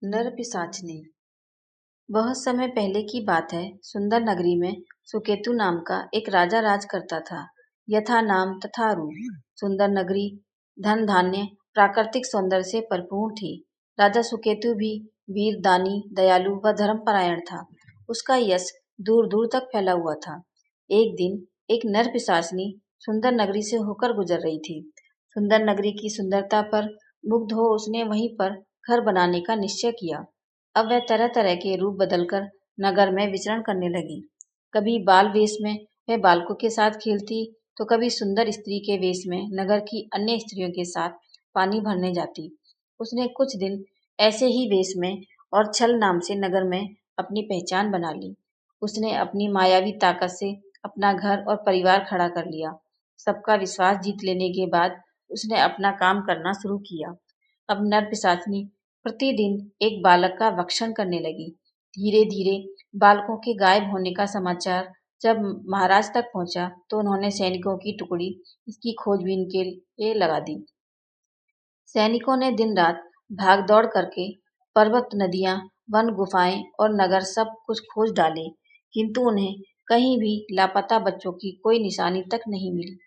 नर पिशाचनी। बहुत समय पहले की बात है। सुंदर नगरी में सुकेतु नाम का एक राजा राज करता था। यथा नाम तथा रूप सुंदर नगरी धन धान्य प्राकृतिक सौंदर्य से परिपूर्ण थी। राजा सुकेतु भी वीर, दानी, दयालु व धर्मपरायण था। उसका यश दूर दूर तक फैला हुआ था। एक दिन एक नर पिशाचनी सुंदर नगरी से होकर गुजर रही थी। सुंदर नगरी की सुंदरता पर मुग्ध हो उसने वहीं पर घर बनाने का निश्चय किया। अब वह तरह तरह के रूप बदलकर नगर में विचरण करने लगी। कभी बाल वेश में वह बालकों के साथ खेलती, तो कभी सुंदर स्त्री के वेश में नगर की अन्य स्त्रियों के साथ पानी भरने जाती। उसने कुछ दिन ऐसे ही वेश में और छल नाम से नगर में अपनी पहचान बना ली। उसने अपनी मायावी ताकत से अपना घर और परिवार खड़ा कर लिया। सबका विश्वास जीत लेने के बाद उसने अपना काम करना शुरू किया। अब नर पिशाचनी प्रतिदिन एक बालक का भक्षण करने लगी। धीरे धीरे बालकों के गायब होने का समाचार जब महाराज तक पहुंचा, तो उन्होंने सैनिकों की टुकड़ी इसकी खोजबीन के लिए लगा दी। सैनिकों ने दिन रात भाग दौड़ करके पर्वत, नदियां, वन, गुफाएं और नगर सब कुछ खोज डाले, किंतु उन्हें कहीं भी लापता बच्चों की कोई निशानी तक नहीं मिली।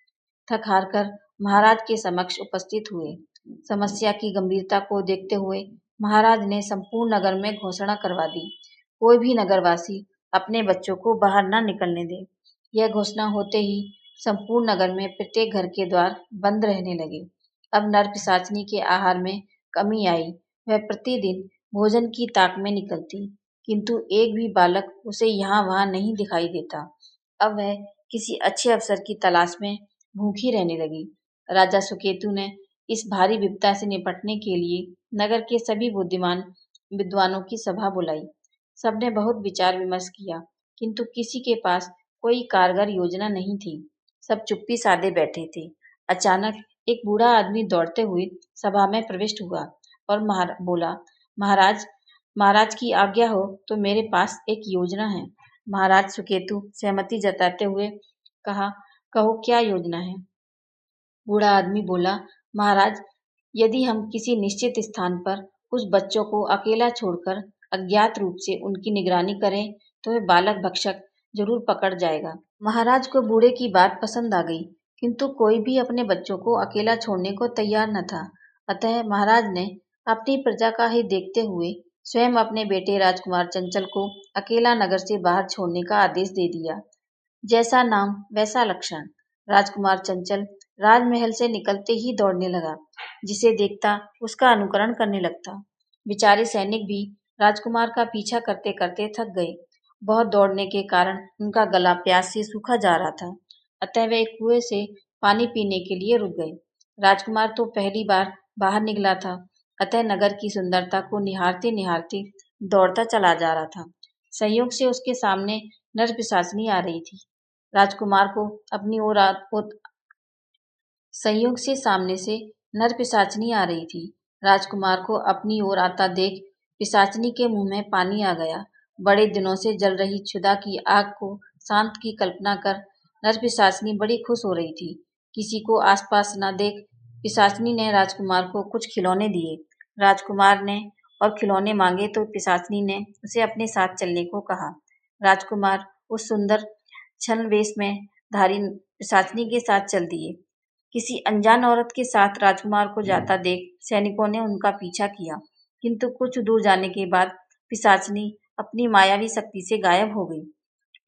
थक हार कर महाराज के समक्ष उपस्थित हुए। समस्या की गंभीरता को देखते हुए महाराज ने संपूर्ण नगर में घोषणा करवा दी, कोई भी नगरवासी अपने बच्चों को बाहर न निकलने दे। यह घोषणा होते ही संपूर्ण नगर में प्रत्येक घर के द्वार बंद रहने लगे। अब नर पिशाचनी के आहार में कमी आई। वह प्रतिदिन भोजन की ताक में निकलती, किंतु एक भी बालक उसे यहाँ वहां नहीं दिखाई देता। अब वह किसी अच्छे अवसर की तलाश में भूखी रहने लगी। राजा सुकेतु ने इस भारी विपदा से निपटने के लिए नगर के सभी बुद्धिमान विद्वानों की सभा बुलाई। सबने बहुत विचार विमर्श किया, किंतु किसी के पास कोई कारगर योजना नहीं थी। सब चुप्पी साधे बैठे थे। अचानक एक बूढ़ा आदमी दौड़ते हुए सभा में प्रविष्ट हुआ और बोला, महाराज, महाराज की आज्ञा हो तो मेरे पास एक योजना है। महाराज सुकेतु सहमति जताते हुए कहा, कहो क्या योजना है। बूढ़ा आदमी बोला, महाराज, यदि हम किसी निश्चित स्थान पर कुछ बच्चों को अकेला छोड़कर अज्ञात रूप से उनकी निगरानी करें, तो वह बालक भक्षक जरूर पकड़ जाएगा। महाराज को बूढ़े की बात पसंद आ गई, किंतु कोई भी अपने बच्चों को अकेला छोड़ने को तैयार न था। अतः महाराज ने अपनी प्रजा का हित देखते हुए स्वयं अपने बेटे राजकुमार चंचल को अकेला नगर से बाहर छोड़ने का आदेश दे दिया। जैसा नाम वैसा लक्षण। राजकुमार चंचल राजमहल से निकलते ही दौड़ने लगा। जिसे देखता उसका अनुकरण करने लगता। बेचारे सैनिक भी राजकुमार का पीछा करते करते थक गए। बहुत दौड़ने के कारण उनका गला प्यास से सूखा जा रहा था। अतः वे एक कुएं से पानी पीने के लिए रुक गए। राजकुमार तो पहली बार बाहर निकला था, अतः नगर की सुंदरता को निहारते निहारते दौड़ता चला जा रहा था। संयोग से उसके सामने नर पिशाचनी आ रही थी। राजकुमार को अपनी ओर संयोग से सामने से नर पिशाचनी आ रही थी। राजकुमार को अपनी ओर आता देख पिशाचनी के मुंह में पानी आ गया। बड़े दिनों से जल रही क्षुधा की आग को शांत की कल्पना कर नर पिशाचनी बड़ी खुश हो रही थी। किसी को आसपास न देख पिशाचनी ने राजकुमार को कुछ खिलौने दिए। राजकुमार ने और खिलौने मांगे तो पिशाचनी ने उसे अपने साथ चलने को कहा। राजकुमार उस सुंदर छल वेश में धारी पिशाचनी के साथ चल दिए। किसी अनजान औरत के साथ राजकुमार को जाता देख सैनिकों ने उनका पीछा किया, किंतु कुछ दूर जाने के बाद पिशाचनी अपनी मायावी शक्ति से गायब हो गई।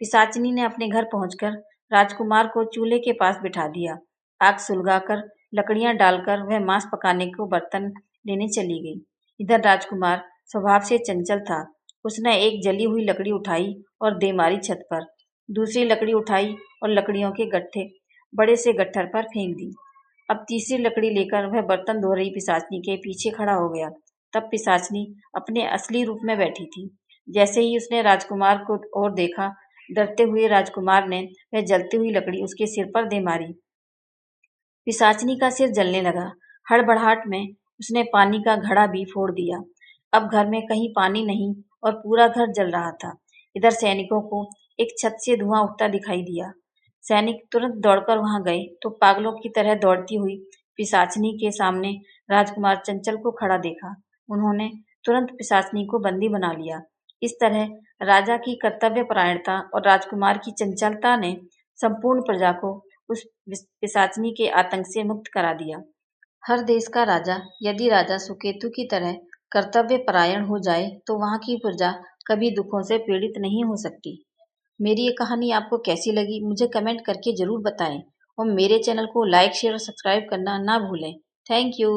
पिशाचनी ने अपने घर पहुंचकर राजकुमार को चूल्हे के पास बिठा दिया। आग सुलगाकर लकड़ियां डालकर वह मांस पकाने को बर्तन लेने चली गई। इधर राजकुमार स्वभाव से चंचल था। उसने एक जली हुई लकड़ी उठाई और दे मारी छत पर। दूसरी लकड़ी उठाई और लकड़ियों के गट्ठे बड़े से गट्ठर पर फेंक दी। अब तीसरी लकड़ी लेकर वह बर्तन धो रही पिशाचनी के पीछे खड़ा हो गया। तब पिशाचनी अपने असली रूप में बैठी थी। जैसे ही उसने राजकुमार को और देखा, डरते हुए राजकुमार ने वह जलती हुई लकड़ी उसके सिर पर दे मारी। पिशाचनी का सिर जलने लगा। हड़बड़ाहट में उसने पानी का घड़ा भी फोड़ दिया। अब घर में कहीं पानी नहीं और पूरा घर जल रहा था। इधर सैनिकों को एक छत से धुआं उठता दिखाई दिया। सैनिक तुरंत दौड़कर वहां गए तो पागलों की तरह दौड़ती हुई पिशाचनी के सामने राजकुमार चंचल को खड़ा देखा। उन्होंने तुरंत पिशाचिनी को बंदी बना लिया। इस तरह राजा की कर्तव्यपरायणता और राजकुमार की चंचलता ने संपूर्ण प्रजा को उस पिशाचिनी के आतंक से मुक्त करा दिया। हर देश का राजा यदि राजा सुकेतु की तरह कर्तव्यपरायण हो जाए तो वहाँ की प्रजा कभी दुखों से पीड़ित नहीं हो सकती। मेरी ये कहानी आपको कैसी लगी मुझे कमेंट करके ज़रूर बताएं और मेरे चैनल को लाइक शेयर और सब्सक्राइब करना ना भूलें। Thank you.